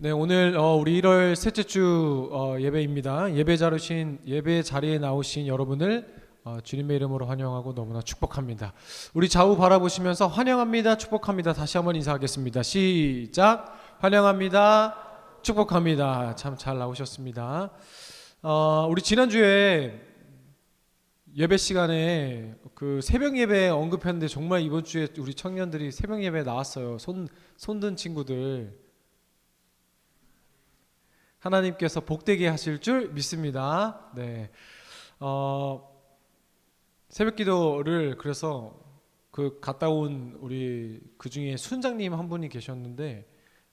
네, 오늘 우리 1월 셋째 주 예배입니다. 예배 자리에 나오신 여러분을 주님의 이름으로 환영하고 너무나 축복합니다. 우리 좌우 바라보시면서 환영합니다, 축복합니다. 다시 한번 인사하겠습니다. 시작. 환영합니다, 축복합니다. 참 잘 나오셨습니다. 우리 지난주에 예배 시간에 그 새벽 예배 언급했는데 정말 이번 주에 우리 청년들이 새벽 예배 나왔어요. 손든 친구들. 하나님께서 복되게 하실 줄 믿습니다. 네, 새벽 기도를 그래서 그 갔다 온 우리 그 중에 순장님 한 분이 계셨는데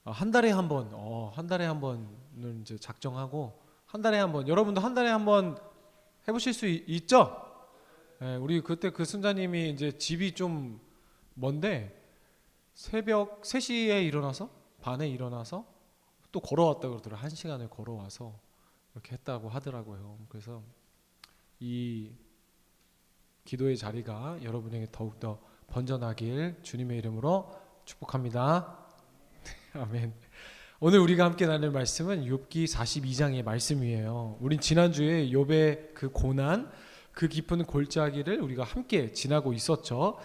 한 달에 한 번을 이제 작정하고 한 달에 한 번, 여러분도 한 달에 한 번 해보실 수 있죠? 네, 우리 그때 그 순장님이 이제 집이 좀 먼데 새벽 3시에 일어나서 반에 일어나서 또 걸어왔다 그러더라고요. 1시간을 걸어와서 이렇게 했다고 하더라고요. 그래서 이 기도의 자리가 여러분에게 더욱더 번져나길 주님의 이름으로 축복합니다. 아멘. 오늘 우리가 함께 나눌 말씀은 욥기 42장의 말씀이에요. 우린 지난주에 욥의 그 고난, 그 깊은 골짜기를 우리가 함께 지나고 있었죠.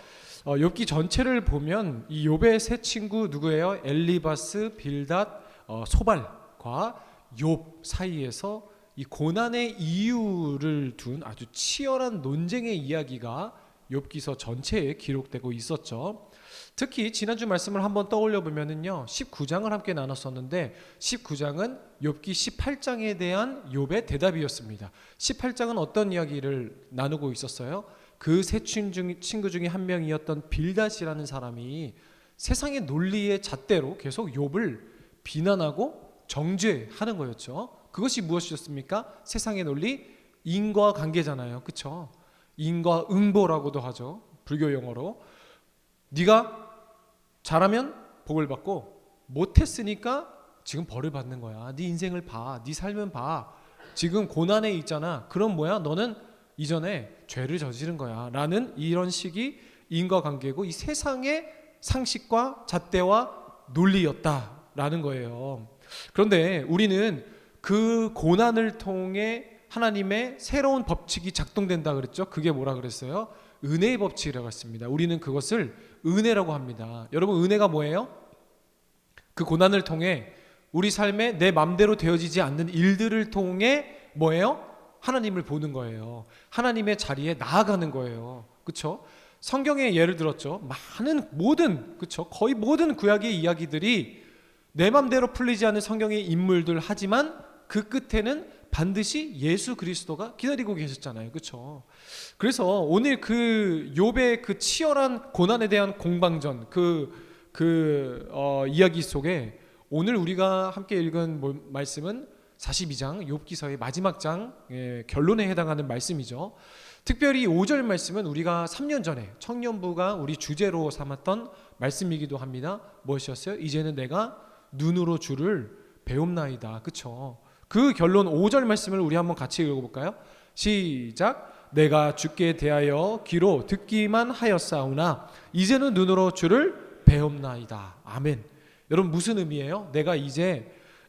욥기 전체를 보면 이 욥의 세 친구 누구예요? 엘리바스, 빌닷, 소발과 욥 사이에서 이 고난의 이유를 둔 아주 치열한 논쟁의 이야기가 욥기서 전체에 기록되고 있었죠. 특히 지난주 말씀을 한번 떠올려 보면은요, 19장을 함께 나눴었는데 19장은 욥기 18장에 대한 욥의 대답이었습니다. 18장은 어떤 이야기를 나누고 있었어요? 그 세 친구 중에 한 명이었던 빌닷이라는 사람이 세상의 논리의 잣대로 계속 욥을 비난하고 정죄하는 거였죠. 그것이 무엇이었습니까? 세상의 논리, 인과관계잖아요. 그렇죠? 인과응보라고도 하죠. 불교 용어로. 네가 잘하면 복을 받고 못했으니까 지금 벌을 받는 거야. 네 인생을 봐. 네 삶은 봐. 지금 고난에 있잖아. 그럼 뭐야? 너는 이전에 죄를 저지른 거야. 라는 이런 식이 인과관계고 이 세상의 상식과 잣대와 논리였다. 라는 거예요. 그런데 우리는 그 고난을 통해 하나님의 새로운 법칙이 작동된다 그랬죠. 그게 뭐라 그랬어요? 은혜의 법칙이라고 했습니다. 우리는 그것을 은혜라고 합니다. 여러분, 은혜가 뭐예요? 그 고난을 통해 우리 삶에 내 맘대로 되어지지 않는 일들을 통해 뭐예요? 하나님을 보는 거예요. 하나님의 자리에 나아가는 거예요. 그렇죠? 성경에 예를 들었죠. 그렇죠? 거의 모든 구약의 이야기들이 내 맘대로 풀리지 않는 성경의 인물들 하지만 그 끝에는 반드시 예수 그리스도가 기다리고 계셨잖아요. 그렇죠? 그래서 오늘 그 욥의 그 치열한 고난에 대한 공방전 이야기 속에 오늘 우리가 함께 읽은 말씀은 42장 욥기서의 마지막 장의 결론에 해당하는 말씀이죠. 특별히 5절 말씀은 우리가 3년 전에 청년부가 우리 주제로 삼았던 말씀이기도 합니다. 무엇이었어요? 이제는 내가 눈으로 주를 배움나이다. 그쵸? 그 결론 5절 말씀을 우리 한번 같이 읽어볼까요? 시작. 내가 주께 대하여 귀로 듣기만 하였사오나 이제는 눈으로 주를 배움나이다. 아멘. 여러분, 무슨 의미예요? 내가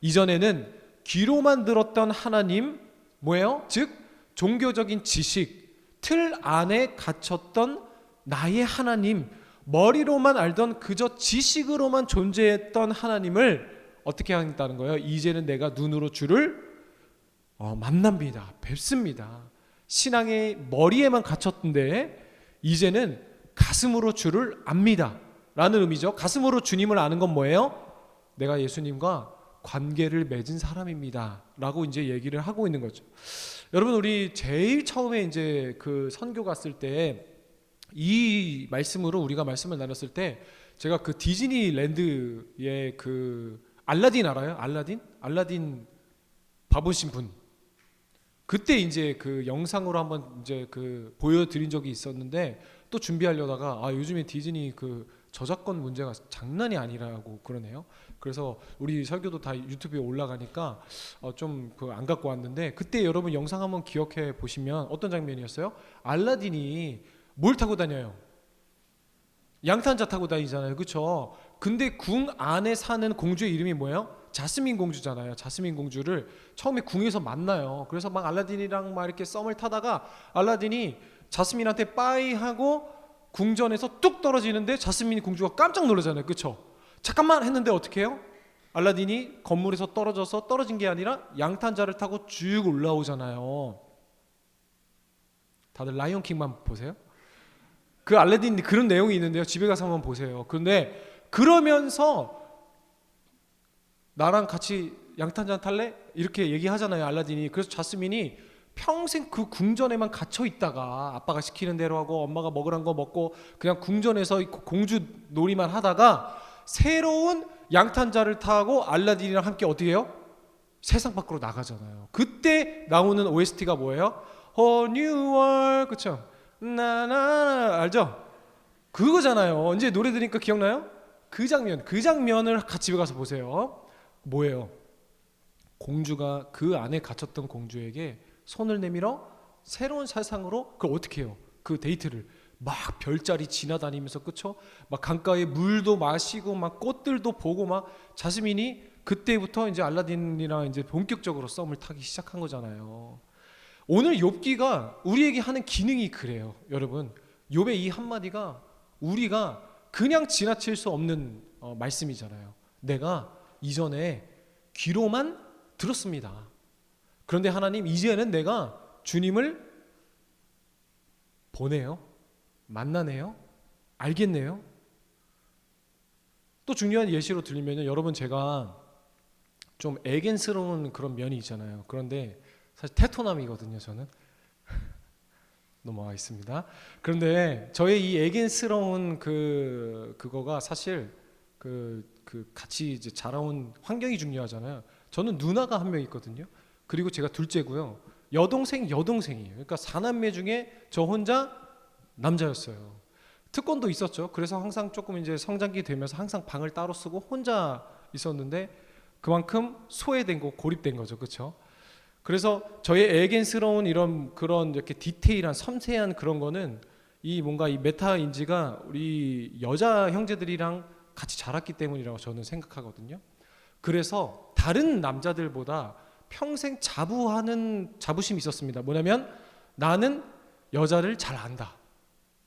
이전에는 귀로만 들었던 하나님, 뭐예요? 즉 종교적인 지식, 틀 안에 갇혔던 나의 하나님, 머리로만 알던 그저 지식으로만 존재했던 하나님을 어떻게 하겠다는 거예요? 이제는 내가 눈으로 주를 만납니다. 뵙습니다. 신앙의 머리에만 갇혔던데 이제는 가슴으로 주를 압니다. 라는 의미죠. 가슴으로 주님을 아는 건 뭐예요? 내가 예수님과 관계를 맺은 사람입니다. 라고 이제 얘기를 하고 있는 거죠. 여러분, 우리 제일 처음에 이제 그 선교 갔을 때 이 말씀으로 우리가 말씀을 나눴을 때 제가 그 디즈니랜드의 그 알라딘 알아요? 알라딘 봐보신 분. 그때 이제 그 영상으로 한번 이제 그 보여드린 적이 있었는데 또 준비하려다가 요즘에 디즈니 그 저작권 문제가 장난이 아니라고 그러네요. 그래서 우리 설교도 다 유튜브에 올라가니까 좀 그 안 갖고 왔는데 그때 여러분 영상 한번 기억해 보시면 어떤 장면이었어요? 알라딘이 뭘 타고 다녀요? 양탄자 타고 다니잖아요. 그렇죠? 근데 궁 안에 사는 공주의 이름이 뭐예요? 자스민 공주잖아요. 자스민 공주를 처음에 궁에서 만나요. 그래서 막 알라딘이랑 막 이렇게 썸을 타다가 알라딘이 자스민한테 빠이 하고 궁전에서 뚝 떨어지는데 자스민 공주가 깜짝 놀라잖아요. 그쵸? 잠깐만 했는데 어떻게 해요? 알라딘이 건물에서 떨어져서 떨어진 게 아니라 양탄자를 타고 쭉 올라오잖아요. 다들 라이온킹만 보세요. 그 알라딘 그런 내용이 있는데요. 집에 가서 한번 보세요. 그런데 그러면서 나랑 같이 양탄자 탈래? 이렇게 얘기하잖아요. 알라딘이. 그래서 자스민이 평생 그 궁전에만 갇혀 있다가 아빠가 시키는 대로 하고 엄마가 먹으란 거 먹고 그냥 궁전에서 공주 놀이만 하다가 새로운 양탄자를 타고 알라딘이랑 함께 어떻게 해요? 세상 밖으로 나가잖아요. 그때 나오는 OST가 뭐예요? A New World. 그쵸? 나나나 알죠? 그거잖아요. 이제 노래 들으니까 기억나요? 그 장면을 같이 집에 가서 보세요. 뭐예요? 공주가 그 안에 갇혔던 공주에게 손을 내밀어 새로운 세상으로 그걸 어떻게 해요? 그 데이트를 막 별자리 지나다니면서 그쵸? 막 강가에 물도 마시고 막 꽃들도 보고 막 자스민이 그때부터 이제 알라딘이랑 이제 본격적으로 썸을 타기 시작한 거잖아요. 오늘 욥기가 우리에게 하는 기능이 그래요. 여러분, 욥의 이 한마디가 우리가 그냥 지나칠 수 없는 말씀이잖아요. 내가 이전에 귀로만 들었습니다. 그런데 하나님 이제는 내가 주님을 보네요. 만나네요. 알겠네요. 또 중요한 예시로 들리면요. 여러분 제가 좀 애견스러운 그런 면이 있잖아요. 그런데 사실 테토남이거든요. 저는 넘어가겠습니다. 그런데 저의 이 애견스러운 그거가 사실 같이 이제 자라온 환경이 중요하잖아요. 저는 누나가 한 명 있거든요. 그리고 제가 둘째고요. 여동생이에요. 그러니까 4남매 중에 저 혼자 남자였어요. 특권도 있었죠. 그래서 항상 조금 이제 성장기 되면서 항상 방을 따로 쓰고 혼자 있었는데 그만큼 소외된 거, 고립된 거죠. 그렇죠? 그래서 저의 애견스러운 이런 그런 이렇게 디테일한 섬세한 그런 거는 이 뭔가 이 메타 인지가 우리 여자 형제들이랑 같이 자랐기 때문이라고 저는 생각하거든요. 그래서 다른 남자들보다 평생 자부심이 있었습니다. 뭐냐면 나는 여자를 잘 안다.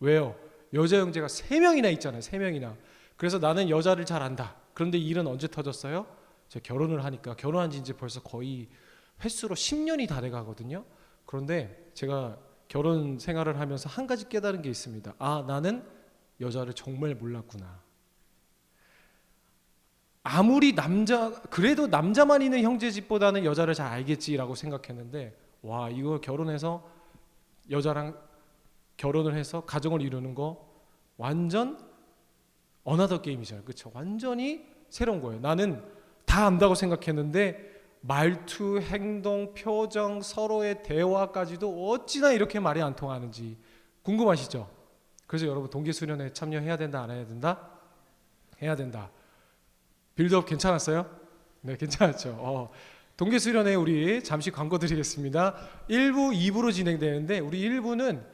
왜요? 여자 형제가 3명이나 있잖아요. 3명이나. 그래서 나는 여자를 잘 안다. 그런데 이 일은 언제 터졌어요? 제가 결혼을 하니까 결혼한 지 이제 벌써 거의 횟수로 10년이 다 돼가거든요. 그런데 제가 결혼 생활을 하면서 한 가지 깨달은 게 있습니다. 아, 나는 여자를 정말 몰랐구나. 아무리 그래도 남자만 있는 형제 집보다는 여자를 잘 알겠지라고 생각했는데, 와, 이거 결혼해서 여자랑 결혼을 해서 가정을 이루는 거 완전 어나더 게임이잖아요. 그렇죠? 완전히 새로운 거예요. 나는 다 안다고 생각했는데 말투, 행동, 표정, 서로의 대화까지도 어찌나 이렇게 말이 안 통하는지 궁금하시죠? 그래서 여러분 동계수련회 참여해야 된다, 안 해야 된다? 해야 된다. 빌드업 괜찮았어요? 네, 괜찮았죠. 동계수련회 우리 잠시 광고 드리겠습니다. 1부, 2부로 진행되는데 우리 1부는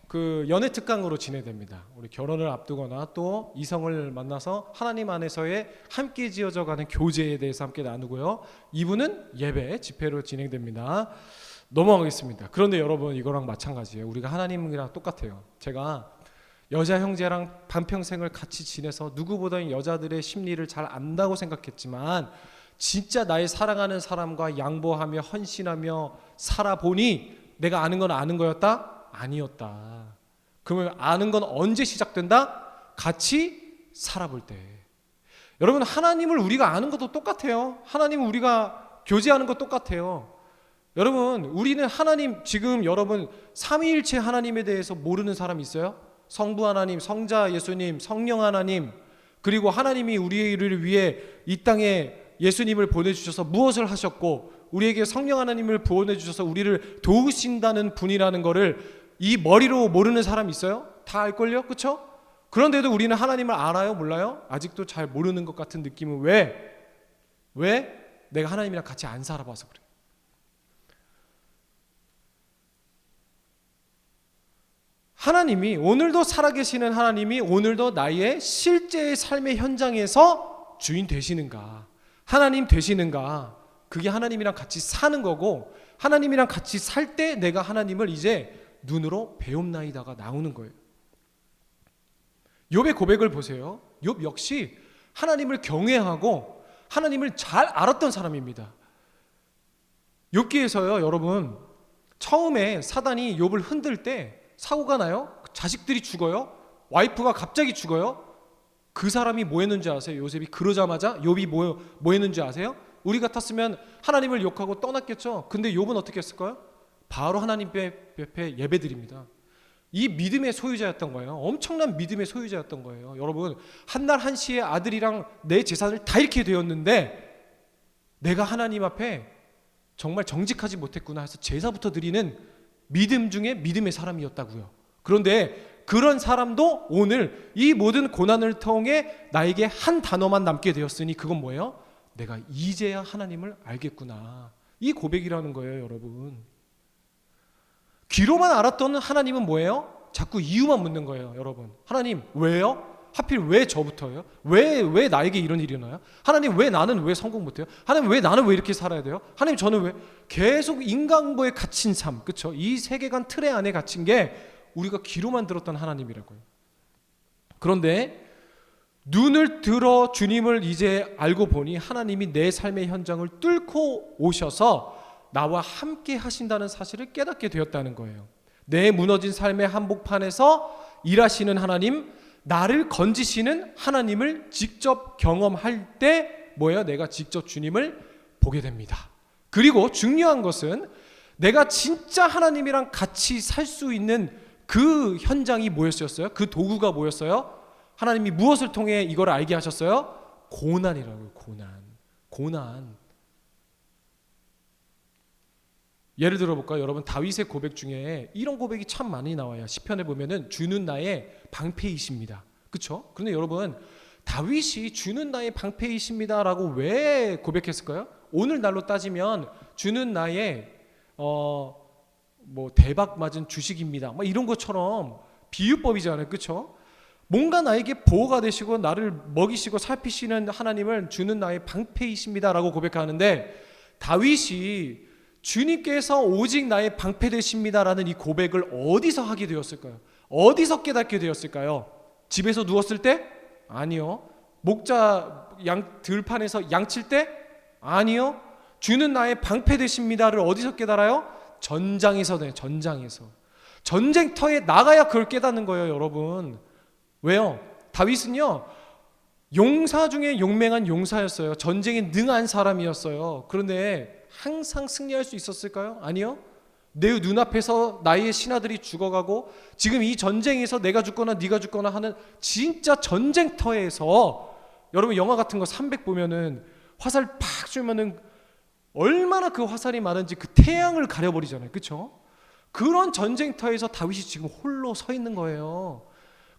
그 연애 특강으로 진행됩니다. 우리 결혼을 앞두거나 또 이성을 만나서 하나님 안에서의 함께 지어져가는 교제에 대해서 함께 나누고요. 2부는 예배, 집회로 진행됩니다. 넘어가겠습니다. 그런데 여러분 이거랑 마찬가지예요. 우리가 하나님이랑 똑같아요. 제가 여자 형제랑 반평생을 같이 지내서 누구보다 여자들의 심리를 잘 안다고 생각했지만 진짜 나의 사랑하는 사람과 양보하며 헌신하며 살아보니 내가 아는 건 아는 거였다? 아니었다. 그러면 아는 건 언제 시작된다? 같이 살아볼 때. 여러분 하나님을 우리가 아는 것도 똑같아요. 하나님을 우리가 교제하는 것 똑같아요. 여러분 우리는 하나님 지금 여러분 삼위일체 하나님에 대해서 모르는 사람 있어요? 성부 하나님, 성자 예수님, 성령 하나님, 그리고 하나님이 우리를 위해 이 땅에 예수님을 보내주셔서 무엇을 하셨고 우리에게 성령 하나님을 보내주셔서 우리를 도우신다는 분이라는 거를 이 머리로 모르는 사람 있어요? 다 알걸요? 그쵸? 그런데도 우리는 하나님을 알아요? 몰라요? 아직도 잘 모르는 것 같은 느낌은 왜? 내가 하나님이랑 같이 안 살아봐서 그래. 하나님이 오늘도 살아계시는 하나님이 오늘도 나의 실제의 삶의 현장에서 주인 되시는가? 하나님 되시는가? 그게 하나님이랑 같이 사는 거고, 하나님이랑 같이 살 때 내가 하나님을 이제 눈으로 배움나이다가 나오는 거예요. 욥의 고백을 보세요. 욥 역시 하나님을 경외하고 하나님을 잘 알았던 사람입니다. 욥기에서요, 여러분, 처음에 사단이 욥을 흔들 때 사고가 나요. 자식들이 죽어요. 와이프가 갑자기 죽어요. 그 사람이 뭐 했는지 아세요? 요셉이 그러자마자 욥이 뭐 했는지 아세요? 우리 같았으면 하나님을 욕하고 떠났겠죠. 근데 욥은 어떻게 했을까요? 바로 하나님 옆에 예배드립니다. 이 믿음의 소유자였던 거예요. 엄청난 믿음의 소유자였던 거예요. 여러분, 한날 한시에 아들이랑 내 재산을 다 잃게 되었는데 내가 하나님 앞에 정말 정직하지 못했구나 해서 제사부터 드리는 믿음 중에 믿음의 사람이었다고요. 그런데 그런 사람도 오늘 이 모든 고난을 통해 나에게 한 단어만 남게 되었으니 그건 뭐예요? 내가 이제야 하나님을 알겠구나. 이 고백이라는 거예요, 여러분. 귀로만 알았던 하나님은 뭐예요? 자꾸 이유만 묻는 거예요, 여러분. 하나님, 왜요? 하필 왜 저부터요? 왜 나에게 이런 일이 일어나요? 하나님, 왜 나는 왜 성공 못해요? 하나님, 왜 나는 왜 이렇게 살아야 돼요? 하나님, 저는 왜? 계속 인간보에 갇힌 삶, 그렇죠? 이 세계관 틀에 안에 갇힌 게 우리가 귀로만 들었던 하나님이라고요. 그런데 눈을 들어 주님을 이제 알고 보니 하나님이 내 삶의 현장을 뚫고 오셔서 나와 함께 하신다는 사실을 깨닫게 되었다는 거예요. 내 무너진 삶의 한복판에서 일하시는 하나님, 나를 건지시는 하나님을 직접 경험할 때 뭐예요? 내가 직접 주님을 보게 됩니다. 그리고 중요한 것은 내가 진짜 하나님이랑 같이 살 수 있는 그 현장이 뭐였어요? 그 도구가 뭐였어요? 하나님이 무엇을 통해 이걸 알게 하셨어요? 고난이라고요. 고난. 예를 들어 볼까요? 여러분, 다윗의 고백 중에 이런 고백이 참 많이 나와요. 시편에 보면은 주는 나의 방패이십니다. 그렇죠? 그런데 여러분, 다윗이 주는 나의 방패이십니다라고 왜 고백했을까요? 오늘날로 따지면 주는 나의 뭐 대박 맞은 주식입니다. 뭐 이런 것처럼 비유법이잖아요. 그렇죠? 뭔가 나에게 보호가 되시고 나를 먹이시고 살피시는 하나님을 주는 나의 방패이십니다라고 고백하는데, 다윗이 주님께서 오직 나의 방패 되십니다라는 이 고백을 어디서 하게 되었을까요? 어디서 깨닫게 되었을까요? 집에서 누웠을 때? 아니요. 목자 들판에서 양칠 때? 아니요. 주는 나의 방패 되십니다를 어디서 깨달아요? 전장에서. 전쟁터에 나가야 그걸 깨닫는 거예요, 여러분. 왜요? 다윗은요, 용사 중에 용맹한 용사였어요. 전쟁에 능한 사람이었어요. 그런데 항상 승리할 수 있었을까요? 아니요. 내 눈앞에서 나의 신하들이 죽어가고 지금 이 전쟁에서 내가 죽거나 네가 죽거나 하는 진짜 전쟁터에서, 여러분 영화 같은 거 300 보면은 화살 팍 쏘면은 얼마나 그 화살이 많은지 그 태양을 가려버리잖아요. 그렇죠? 그런 전쟁터에서 다윗이 지금 홀로 서 있는 거예요.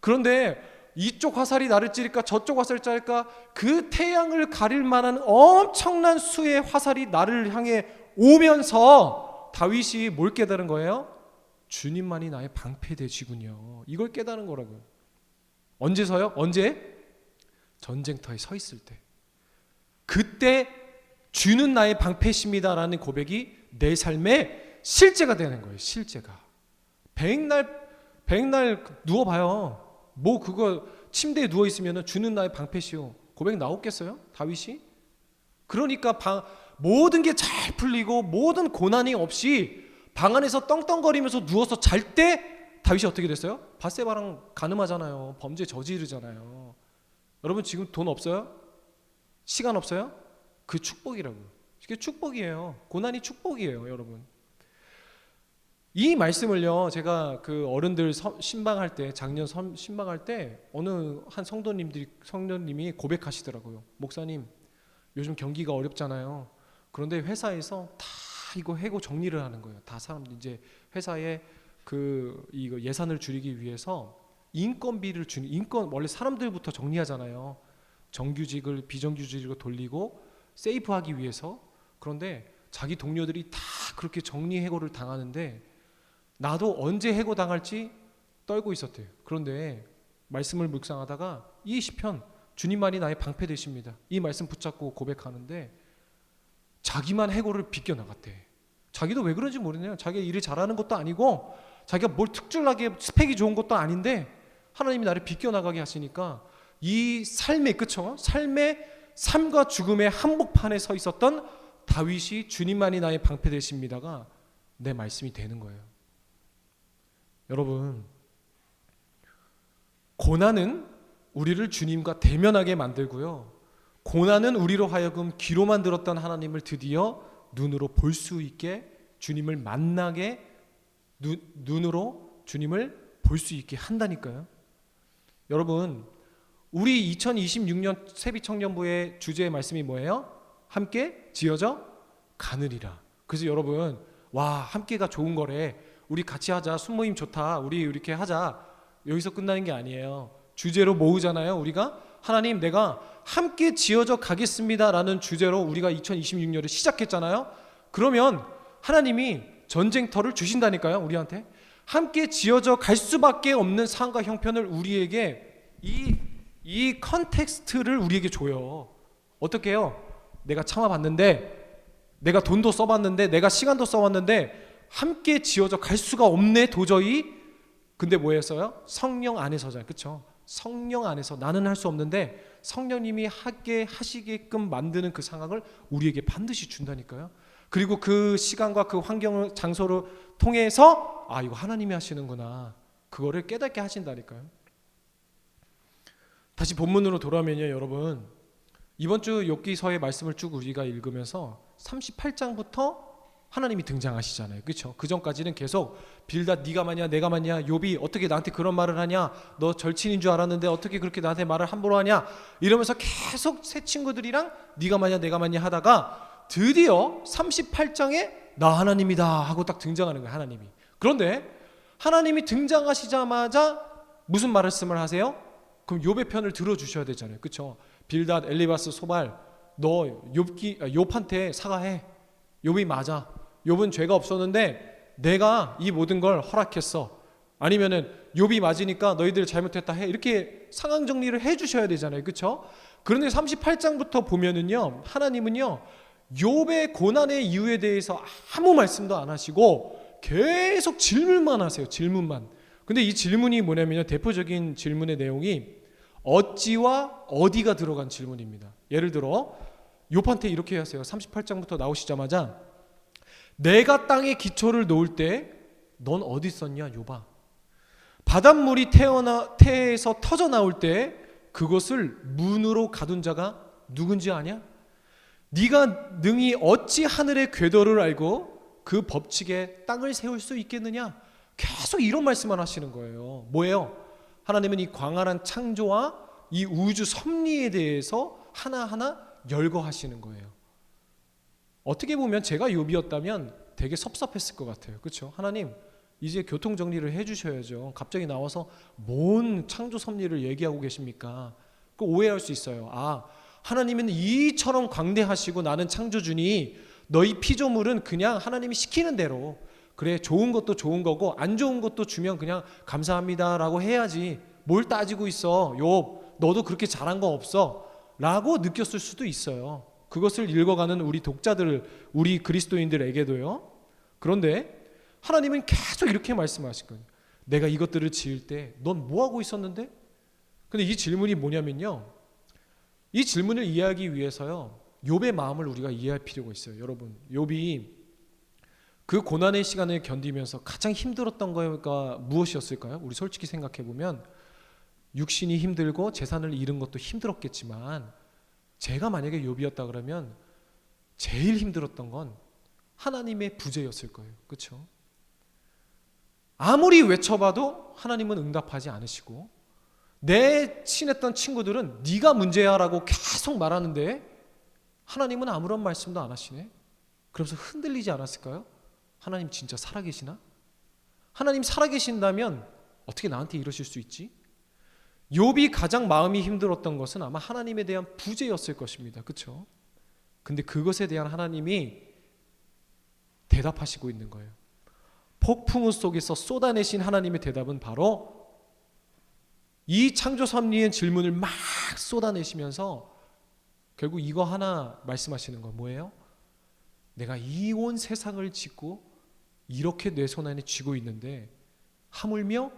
그런데 이쪽 화살이 나를 찌를까 저쪽 화살이 찌를까 그 태양을 가릴 만한 엄청난 수의 화살이 나를 향해 오면서 다윗이 뭘 깨달은 거예요? 주님만이 나의 방패 되시군요. 이걸 깨달은 거라고요. 언제서요? 언제? 전쟁터에 서 있을 때. 그때 주는 나의 방패십니다라는 고백이 내 삶의 실제가 되는 거예요. 실제가. 백날 누워봐요. 뭐 그거 침대에 누워있으면 주는 나의 방패시오. 고백 나오겠어요? 다윗이? 그러니까 모든 게 잘 풀리고 모든 고난이 없이 방 안에서 떵떵거리면서 누워서 잘 때 다윗이 어떻게 됐어요? 밧세바랑 간음하잖아요. 범죄 저지르잖아요. 여러분 지금 돈 없어요? 시간 없어요? 그 축복이라고요. 이게 축복이에요. 고난이 축복이에요, 여러분. 이 말씀을요, 제가 그 어른들 신방할 때, 작년 신방할 때 어느 한 성도님이 고백하시더라고요. 목사님, 요즘 경기가 어렵잖아요. 그런데 회사에서 다 이거 해고 정리를 하는 거예요. 다 사람들 이제 회사에 이거 예산을 줄이기 위해서 인건비를 원래 사람들부터 정리하잖아요. 정규직을 비정규직으로 돌리고 세이프하기 위해서. 그런데 자기 동료들이 다 그렇게 정리해고를 당하는데 나도 언제 해고당할지 떨고 있었대요. 그런데 말씀을 묵상하다가 이 시편 주님만이 나의 방패 되십니다. 이 말씀 붙잡고 고백하는데 자기만 해고를 비껴나갔대. 자기도 왜 그런지 모르네요. 자기가 일을 잘하는 것도 아니고 자기가 뭘 특출나게 스펙이 좋은 것도 아닌데 하나님이 나를 비껴나가게 하시니까 이 삶의, 그쵸? 삶과 죽음의 한복판에 서 있었던 다윗이 주님만이 나의 방패 되십니다가 내 말씀이 되는 거예요. 여러분, 고난은 우리를 주님과 대면하게 만들고요, 고난은 우리로 하여금 귀로만 들었던 하나님을 드디어 눈으로 볼 수 있게, 주님을 만나게, 눈으로 주님을 볼 수 있게 한다니까요. 여러분, 우리 2026년 세비청년부의 주제의 말씀이 뭐예요? 함께 지어져 가느리라. 그래서 여러분, 와, 함께가 좋은 거래, 우리 같이 하자, 순모임 좋다, 우리 이렇게 하자, 여기서 끝나는 게 아니에요. 주제로 모으잖아요. 우리가 하나님, 내가 함께 지어져 가겠습니다 라는 주제로 우리가 2026년을 시작했잖아요. 그러면 하나님이 전쟁터를 주신다니까요. 우리한테 함께 지어져 갈 수밖에 없는 상황과 형편을 우리에게, 이 컨텍스트를 우리에게 줘요. 어떻게 해요? 내가 참아봤는데, 내가 돈도 써봤는데, 내가 시간도 써봤는데 함께 지어져 갈 수가 없네 도저히. 근데 뭐였어요? 성령 안에서잖아요. 그렇죠? 성령 안에서 나는 할 수 없는데 성령님이 하게 하시게끔 만드는 그 상황을 우리에게 반드시 준다니까요. 그리고 그 시간과 그 환경을, 장소를 통해서 아, 이거 하나님이 하시는구나, 그거를 깨닫게 하신다니까요. 다시 본문으로 돌아오면요, 여러분, 이번 주 욥기서의 말씀을 쭉 우리가 읽으면서 38장부터 하나님이 등장하시잖아요. 그렇죠? 그 전까지는 계속 빌닷 네가 맞냐 내가 맞냐, 욥이 어떻게 나한테 그런 말을 하냐, 너 절친인 줄 알았는데 어떻게 그렇게 나한테 말을 함부로 하냐, 이러면서 계속 새 친구들이랑 네가 맞냐 내가 맞냐 하다가 드디어 38장에 나 하나님이다 하고 딱 등장하는 거예요, 하나님이. 그런데 하나님이 등장하시자마자 무슨 말씀을 하세요? 그럼 욥의 편을 들어주셔야 되잖아요. 그렇죠? 빌닷, 엘리바스, 소발, 너 욥한테 사과해. 욥이 맞아. 욥은 죄가 없었는데 내가 이 모든 걸 허락했어. 아니면은 욥이 맞으니까 너희들 잘못했다 해. 이렇게 상황 정리를 해주셔야 되잖아요. 그렇죠? 그런데 38장부터 보면은요, 하나님은요 욥의 고난의 이유에 대해서 아무 말씀도 안 하시고 계속 질문만 하세요. 질문만. 근데 이 질문이 뭐냐면요, 대표적인 질문의 내용이 어찌와 어디가 들어간 질문입니다. 예를 들어 욥한테 이렇게 하세요. 38장부터 나오시자마자 내가 땅에 기초를 놓을 때 넌 어디 있었냐 욥아. 바닷물이 태에서 터져 나올 때 그것을 문으로 가둔 자가 누군지 아냐? 네가 능히 어찌 하늘의 궤도를 알고 그 법칙에 땅을 세울 수 있겠느냐? 계속 이런 말씀만 하시는 거예요. 뭐예요? 하나님은 이 광활한 창조와 이 우주 섭리에 대해서 하나하나 열거하시는 거예요. 어떻게 보면 제가 욥이었다면 되게 섭섭했을 것 같아요. 그렇죠? 하나님, 이제 교통 정리를 해주셔야죠. 갑자기 나와서 뭔 창조 섭리를 얘기하고 계십니까? 그 오해할 수 있어요. 아, 하나님은 이처럼 광대하시고 나는 창조주니 너희 피조물은 그냥 하나님이 시키는 대로, 그래 좋은 것도 좋은 거고 안 좋은 것도 주면 그냥 감사합니다라고 해야지 뭘 따지고 있어 욥, 너도 그렇게 잘한 거 없어 라고 느꼈을 수도 있어요. 그것을 읽어가는 우리 독자들, 우리 그리스도인들에게도요. 그런데 하나님은 계속 이렇게 말씀하실 거예요. 내가 이것들을 지을 때 넌 뭐하고 있었는데? 근데 이 질문이 뭐냐면요, 이 질문을 이해하기 위해서요 욥의 마음을 우리가 이해할 필요가 있어요. 여러분, 욥이 그 고난의 시간을 견디면서 가장 힘들었던 거가 무엇이었을까요? 우리 솔직히 생각해보면 육신이 힘들고 재산을 잃은 것도 힘들었겠지만, 제가 만약에 욥이었다 그러면 제일 힘들었던 건 하나님의 부재였을 거예요. 그렇죠? 아무리 외쳐봐도 하나님은 응답하지 않으시고, 내 친했던 친구들은 네가 문제야라고 계속 말하는데 하나님은 아무런 말씀도 안 하시네. 그러면서 흔들리지 않았을까요? 하나님 진짜 살아계시나? 하나님 살아계신다면 어떻게 나한테 이러실 수 있지? 욥이 가장 마음이 힘들었던 것은 아마 하나님에 대한 부재였을 것입니다. 그렇죠? 근데 그것에 대한 하나님이 대답하시고 있는 거예요. 폭풍우 속에서 쏟아내신 하나님의 대답은 바로 이 창조 섭리의 질문을 막 쏟아내시면서 결국 이거 하나 말씀하시는 건 뭐예요? 내가 이 온 세상을 짓고 이렇게 내 손 안에 쥐고 있는데 하물며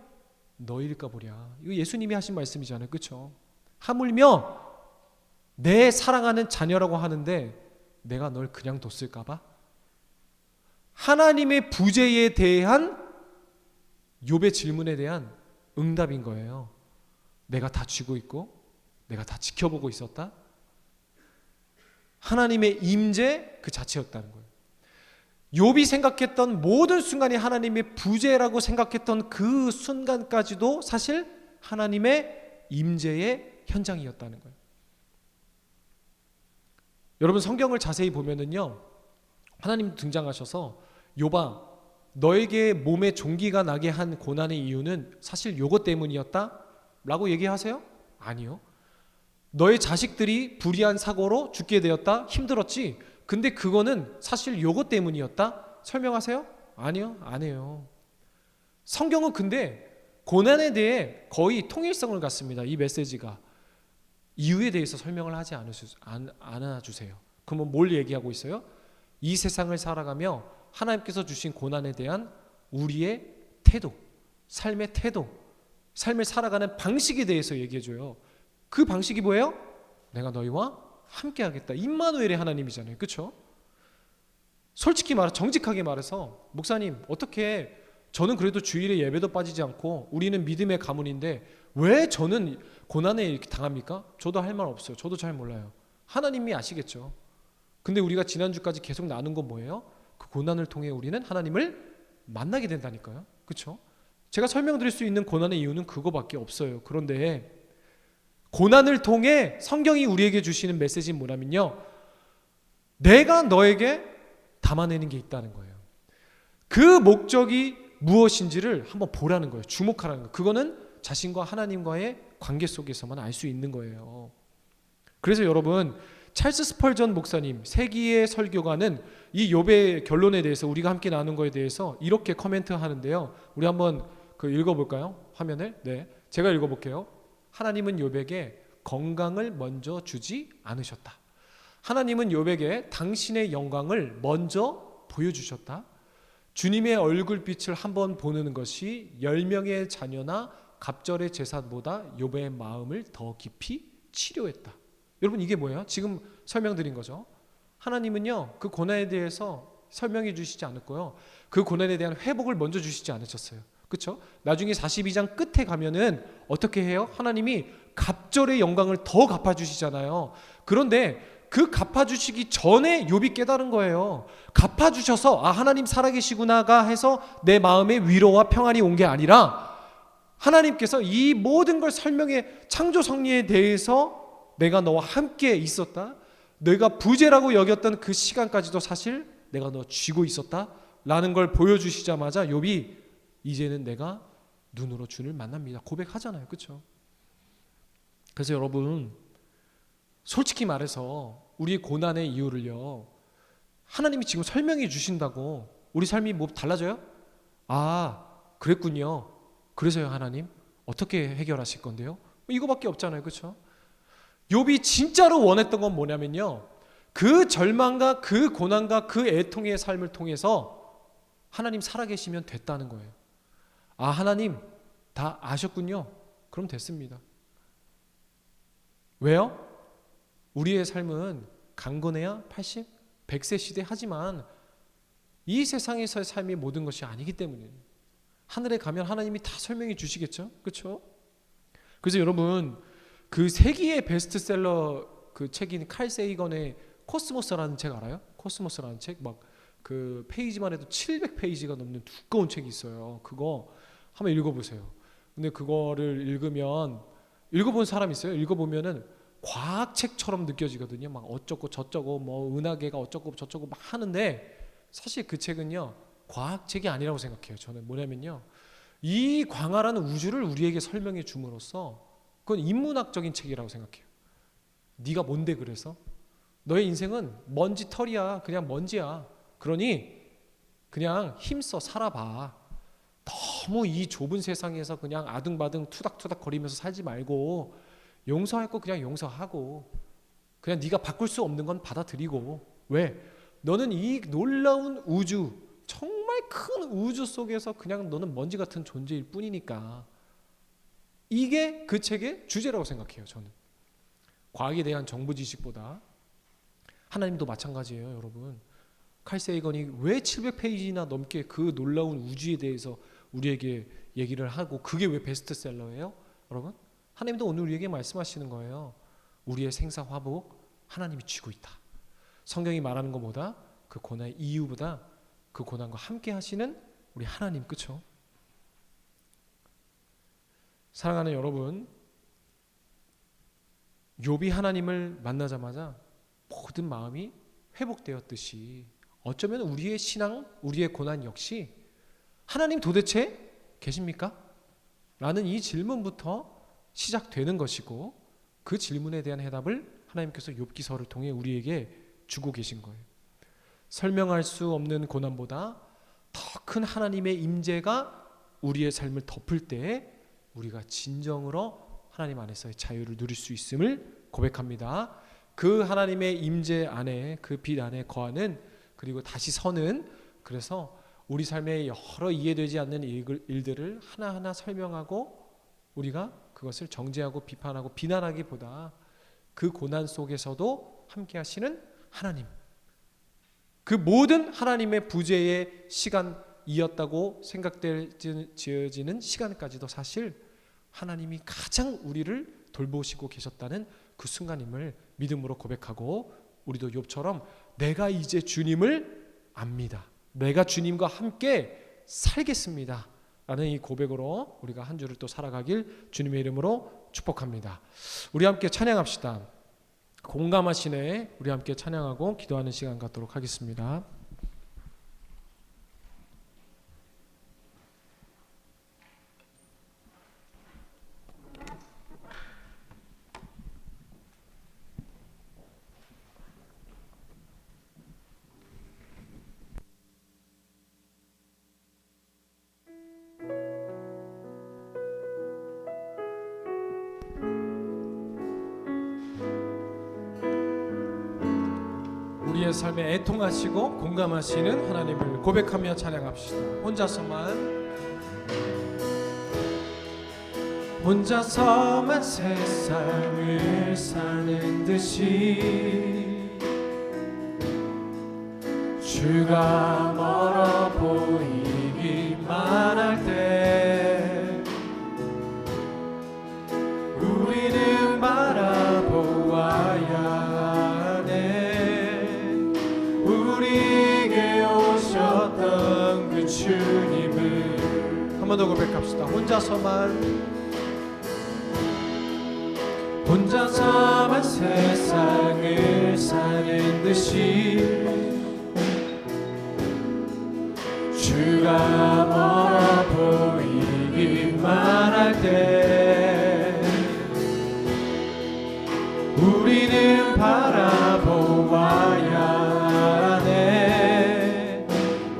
너희일까 보랴. 이거 예수님이 하신 말씀이잖아요. 그렇죠? 하물며 내 사랑하는 자녀라고 하는데 내가 널 그냥 뒀을까 봐? 하나님의 부재에 대한 욥의 질문에 대한 응답인 거예요. 내가 다 쥐고 있고 내가 다 지켜보고 있었다. 하나님의 임재 그 자체였다는 거예요. 욥이 생각했던 모든 순간이 하나님의 부재라고 생각했던 그 순간까지도 사실 하나님의 임재의 현장이었다는 거예요. 여러분 성경을 자세히 보면은요, 하나님 등장하셔서 욥아, 너에게 몸에 종기가 나게 한 고난의 이유는 사실 요것 때문이었다? 라고 얘기하세요? 아니요. 너의 자식들이 불의한 사고로 죽게 되었다? 힘들었지? 근데 그거는 사실 요것 때문이었다? 설명하세요? 아니요, 안 해요. 성경은 근데 고난에 대해 거의 통일성을 갖습니다. 이 메시지가 이유에 대해서 설명을 하지 않아주세요. 그러면 뭘 얘기하고 있어요? 이 세상을 살아가며 하나님께서 주신 고난에 대한 우리의 태도, 삶의 태도, 삶을 살아가는 방식에 대해서 얘기해줘요. 그 방식이 뭐예요? 내가 너희와 함께 하겠다. 임마누엘의 하나님이잖아요. 그렇죠? 솔직히 말해, 정직하게 말해서 목사님, 어떻게 저는 그래도 주일에 예배도 빠지지 않고 우리는 믿음의 가문인데 왜 저는 고난에 이렇게 당합니까? 저도 할 말 없어요. 저도 잘 몰라요. 하나님이 아시겠죠. 근데 우리가 지난주까지 계속 나눈 건 뭐예요? 그 고난을 통해 우리는 하나님을 만나게 된다니까요. 그렇죠? 제가 설명드릴 수 있는 고난의 이유는 그거밖에 없어요. 그런데 고난을 통해 성경이 우리에게 주시는 메시지는 뭐냐면요, 내가 너에게 담아내는 게 있다는 거예요. 그 목적이 무엇인지를 한번 보라는 거예요. 주목하라는 거예요. 그거는 자신과 하나님과의 관계 속에서만 알 수 있는 거예요. 그래서 여러분, 찰스 스펄전 목사님, 세기의 설교가는 이 욥의 결론에 대해서 우리가 함께 나눈 거에 대해서 이렇게 코멘트 하는데요. 우리 한번 그 읽어볼까요? 화면을. 네, 제가 읽어볼게요. 하나님은 욥에게 건강을 먼저 주지 않으셨다. 하나님은 욥에게 당신의 영광을 먼저 보여주셨다. 주님의 얼굴빛을 한번 보는 것이 10명의 자녀나 갑절의 재산보다 욥의 마음을 더 깊이 치료했다. 여러분, 이게 뭐예요? 지금 설명드린 거죠. 하나님은요, 그 고난에 대해서 설명해 주시지 않았고요, 그 고난에 대한 회복을 먼저 주시지 않으셨어요. 그렇죠? 나중에 42장 끝에 가면은 어떻게 해요? 하나님이 갑절의 영광을 더 갚아주시잖아요. 그런데 그 갚아주시기 전에 욥이 깨달은 거예요. 갚아주셔서 하나님 살아계시구나가 해서 내 마음에 위로와 평안이 온 게 아니라 하나님께서 이 모든 걸 설명해, 창조 섭리에 대해서 내가 너와 함께 있었다, 내가 부재라고 여겼던 그 시간까지도 사실 내가 너 쥐고 있었다 라는 걸 보여주시자마자 욥이 이제는 내가 눈으로 주를 만납니다 고백하잖아요. 그렇죠? 그래서 여러분, 솔직히 말해서 우리의 고난의 이유를요, 하나님이 지금 설명해 주신다고 우리 삶이 뭐 달라져요? 아, 그랬군요. 그래서요, 하나님 어떻게 해결하실 건데요? 이거밖에 없잖아요. 그렇죠? 욥이 진짜로 원했던 건 뭐냐면요, 그 절망과 그 고난과 그 애통의 삶을 통해서 하나님 살아계시면 됐다는 거예요. 아, 하나님 다 아셨군요. 그럼 됐습니다. 왜요? 우리의 삶은 강건해야 80, 100세 시대 하지만 이 세상에서의 삶이 모든 것이 아니기 때문이에요. 하늘에 가면 하나님이 다 설명해 주시겠죠? 그렇죠? 그래서 여러분, 그 세기의 베스트셀러 그 책인 칼 세이건의 코스모스라는 책 알아요? 코스모스라는 책, 막 그 페이지만 해도 700페이지가 넘는 두꺼운 책이 있어요. 그거 한번 읽어보세요. 근데 그거를 읽어본 사람 있어요? 읽어보면은 과학책처럼 느껴지거든요. 막 어쩌고 저쩌고 뭐 은하계가 어쩌고 저쩌고 막 하는데 사실 그 책은요, 과학책이 아니라고 생각해요. 저는 뭐냐면요, 이 광활한 우주를 우리에게 설명해 줌으로써 그건 인문학적인 책이라고 생각해요. 네가 뭔데 그래서? 너의 인생은 먼지 털이야. 그냥 먼지야. 그러니 그냥 힘써 살아봐. 더 너무 이 좁은 세상에서 그냥 아등바등 투닥투닥 거리면서 살지 말고 용서할 거 그냥 용서하고 그냥 네가 바꿀 수 없는 건 받아들이고. 왜? 너는 이 놀라운 우주, 정말 큰 우주 속에서 그냥 너는 먼지 같은 존재일 뿐이니까. 이게 그 책의 주제라고 생각해요. 저는 과학에 대한 정보 지식보다 하나님도 마찬가지예요. 여러분, 칼 세이건이 왜 700페이지나 넘게 그 놀라운 우주에 대해서 우리에게 얘기를 하고 그게 왜 베스트셀러예요? 여러분, 하나님도 오늘 우리에게 말씀하시는 거예요. 우리의 생사화복 하나님이 쥐고 있다. 성경이 말하는 것보다 그 고난의 이유보다 그 고난과 함께 하시는 우리 하나님, 그렇죠? 사랑하는 여러분, 욥이 하나님을 만나자마자 모든 마음이 회복되었듯이 어쩌면 우리의 신앙, 우리의 고난 역시 하나님 도대체 계십니까? 라는 이 질문부터 시작되는 것이고, 그 질문에 대한 해답을 하나님께서 욥기서를 통해 우리에게 주고 계신 거예요. 설명할 수 없는 고난보다 더 큰 하나님의 임재가 우리의 삶을 덮을 때에 우리가 진정으로 하나님 안에서의 자유를 누릴 수 있음을 고백합니다. 그 하나님의 임재 안에, 그 빛 안에 거하는, 그리고 다시 서는, 그래서 우리 삶에 여러 이해되지 않는 일들을 하나하나 설명하고 우리가 그것을 정죄하고 비판하고 비난하기보다 그 고난 속에서도 함께 하시는 하나님, 그 모든 하나님의 부재의 시간이었다고 생각되어지는 시간까지도 사실 하나님이 가장 우리를 돌보시고 계셨다는 그 순간임을 믿음으로 고백하고, 우리도 욥처럼 내가 이제 주님을 압니다, 내가 주님과 함께 살겠습니다 라는 이 고백으로 우리가 한 주를 또 살아가길 주님의 이름으로 축복합니다. 우리 함께 찬양합시다. 공감하시네. 우리 함께 찬양하고 기도하는 시간 갖도록 하겠습니다. 우리의 삶에 애통하시고 공감하시는 하나님을 고백하며 찬양합시다. 혼자서만 세상을 사는 듯이 주가 멀어 보이기만 할 때 우리는 바라보아야 주님을 한 번 더 고백합시다. 혼자서만 세상을 사는 듯이 주가 멀어 보이기만 할 때 우리는 바라보아야 하네.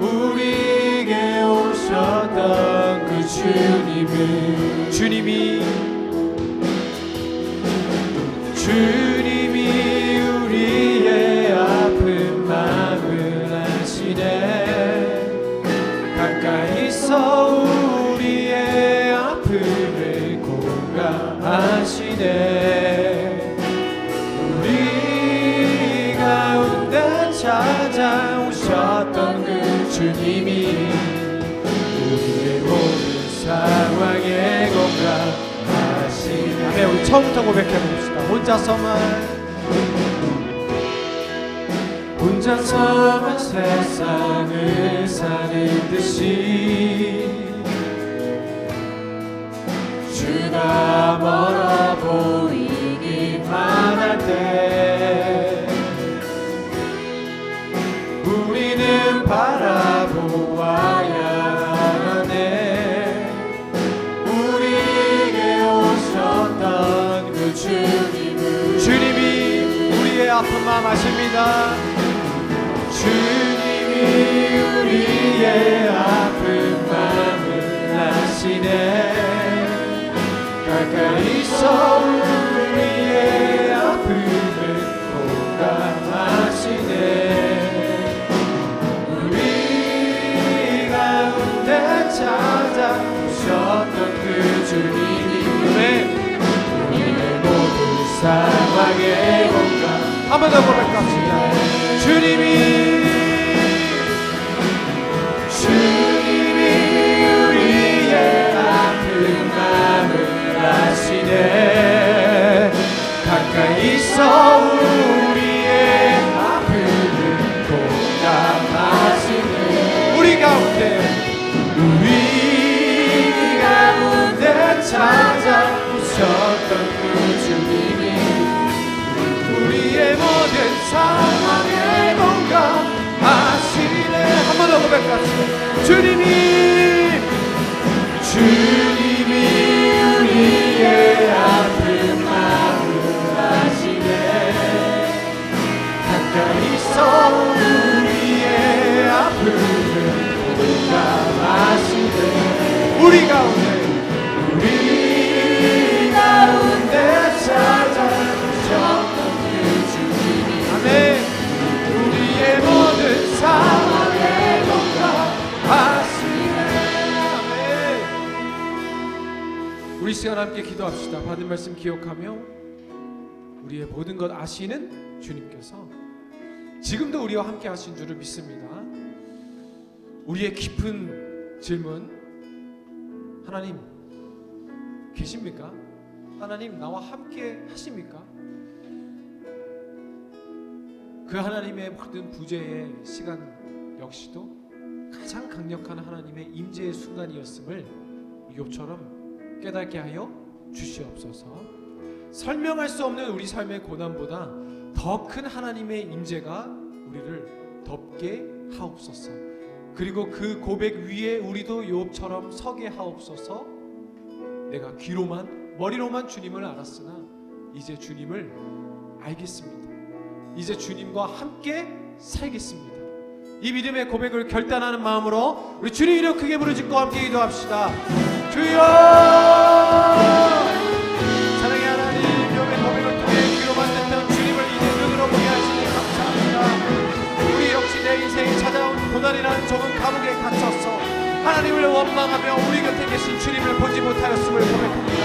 우리에게 오셨던 그 주님이 우리의 아픈 마음을 아시네. 가까이서 우리의 아픔을 공감하시네. 우리 가운데 찾아오셨던 그 주님이 우리의 모든 상황에 공감하시네. 우리 처음부터 고백해봅시다. 혼자서만 세상을 사는 듯이 주가 멀어 보이기만 할 때 우리는 바라보아야 하네. 우리에게 오셨던 그 주님이 우리의 아픈 마음 아십니다. 주님이 우리의 아픈 마음을 가까이서 우리의 아픔을 공감하시네. 우리 가운데 찾아오셨던 그 주님이 우리의 모든 상황의 공감. 한 번 더 고백합시다. 주님이 우리의 아픈 마음을 아시네. 가까이서 우리의 아픔을 공감하시네. 우리 가운데 찾아오셨던 그 주님이 우리의 모든 상황에 공감하시네. 한 번 더 고백합시다. 주님이 우리의 아픈 마음을 아시네. 가까이서 우리의 아픔을 공감하시네. 우리 가운데 찾아오셨던 그 주님이 아멘. 우리의 모든 상황에 공감하시네. 아멘. 우리 시간 함께 기도합시다. 받은 말씀 기억하며 우리의 모든 것 아시는 주님께서 지금도 우리와 함께 하신 줄을 믿습니다. 우리의 깊은 질문, 하나님 계십니까? 하나님 나와 함께 하십니까? 그 하나님의 모든 부재의 시간 역시도 가장 강력한 하나님의 임재의 순간이었음을 욥처럼 깨닫게 하여 주시옵소서. 설명할 수 없는 우리 삶의 고난보다 더 큰 하나님의 임재가 우리를 덮게 하옵소서. 그리고 그 고백 위에 우리도 욥처럼 서게 하옵소서. 내가 귀로만 머리로만 주님을 알았으나 이제 주님을 알겠습니다. 이제 주님과 함께 살겠습니다. 이 믿음의 고백을 결단하는 마음으로 우리 주님 이름 크게 부르짖고 함께 기도합시다. 주여! 사랑의 하나님, 욥의 고백을 통해 귀로만 듣던 주님을 이제 눈으로 보게 하시니 감사합니다. 우리 역시 내 인생에 찾아온 고난이라는 좁은 감옥에 갇혔어 하나님을 원망하며 우리 곁에 계신 주님을 보지 못하였음을 고백합니다.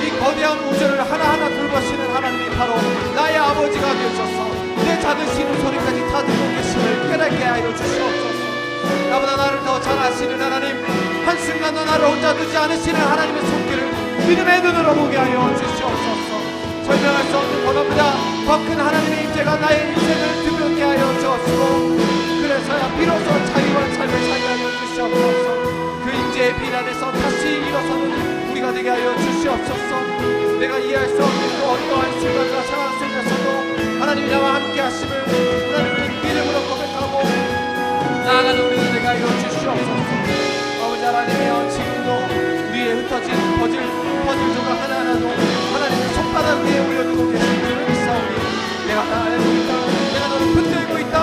이 거대한 우주를 하나하나 돌보시는 하나님이 바로 나의 아버지가 되셔서 내 작은 신음소리까지 다 듣고 계심을 깨닫게 하여 주시옵소서. 나보다 나를 더 잘 아시는 하나님, 한순간도 나를 혼자 두지 않으시는 하나님의 손길을 믿음의 눈으로 보게 하여 주시옵소서. 설명할 수 없는 고난보다 더 큰 하나님의 임재가 나의 인생을 드물게 하여 주옵시고 그래서야 비로소 자유한 삶을 살게 하여 주시옵소서. 그 임재의 비난에서 다시 일어서는 우리가 되게 하여 주시옵소서. 내가 이해할 수 없는 그 어떠한 순간과 상황 속에서도 하나님이 나와 함께 하심을 하나님을 믿음으로 고백하고 나아가는 우리를 되게 하여 주시옵소서. 아버지 하나님이여, 지금도 우리의 흩어진 퍼즐 조각 하나하나도 하나님의 손바닥 위에 올려두고 계신 줄을 믿사오니 내가 다 알고 있다. 내가 너를 붙들고 있다.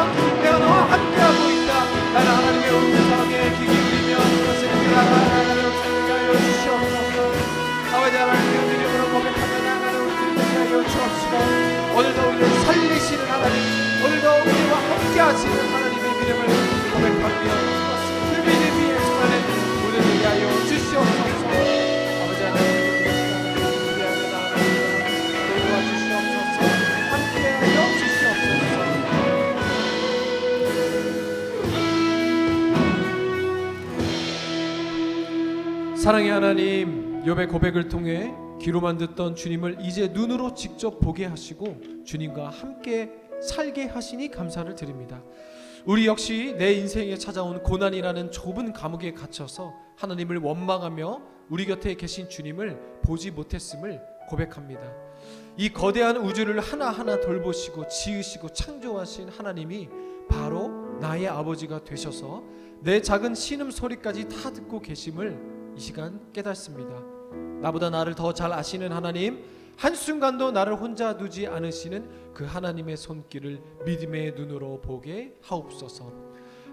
내가 너와 함께하고 있다. 나는 하나님의 오는 상황에 귀 기울이며 그것을 나아가는 우리를 하여 주시옵소서. 아버지 하나님의 이름으로 고백하며 나아가는 우리를 하여 주옵시고 오늘도 우리를 살리시는 하나님, 오늘도 우리와 함께하시는 하나님의 이름을 고백하며 그 믿음 위에 서는 우리를 하여 주시옵소서. 아버지 하나님, 우리하여 나아갑니다. 도와주시옵소서. 함께하여 주시옵소서. 사랑의 하나님, 욥의 고백을 통해 귀로만 듣던 주님을 이제 눈으로 직접 보게 하시고 주님과 함께 살게 하시니 감사를 드립니다. 우리 역시 내 인생에 찾아온 고난이라는 좁은 감옥에 갇혀서 하나님을 원망하며 우리 곁에 계신 주님을 보지 못했음을 고백합니다. 이 거대한 우주를 하나하나 돌보시고 지으시고 창조하신 하나님이 바로 나의 아버지가 되셔서 내 작은 신음소리까지 다 듣고 계심을 이 시간 깨닫습니다. 나보다 나를 더 잘 아시는 하나님, 한순간도 나를 혼자 두지 않으시는 그 하나님의 손길을 믿음의 눈으로 보게 하옵소서.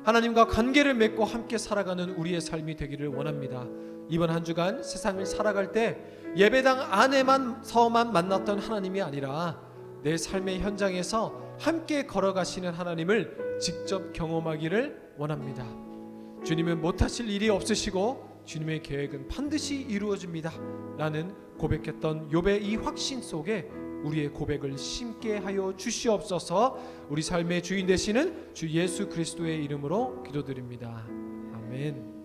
하나님과 관계를 맺고 함께 살아가는 우리의 삶이 되기를 원합니다. 이번 한 주간 세상을 살아갈 때 예배당 안에서만 만났던 하나님이 아니라 내 삶의 현장에서 함께 걸어가시는 하나님을 직접 경험하기를 원합니다. 주님은 못하실 일이 없으시고 주님의 계획은 반드시 이루어집니다 라는 고백했던 욥의 이 확신 속에 우리의 고백을 심게 하여 주시옵소서. 우리 삶의 주인 되시는 주 예수 그리스도의 이름으로 기도드립니다. 아멘.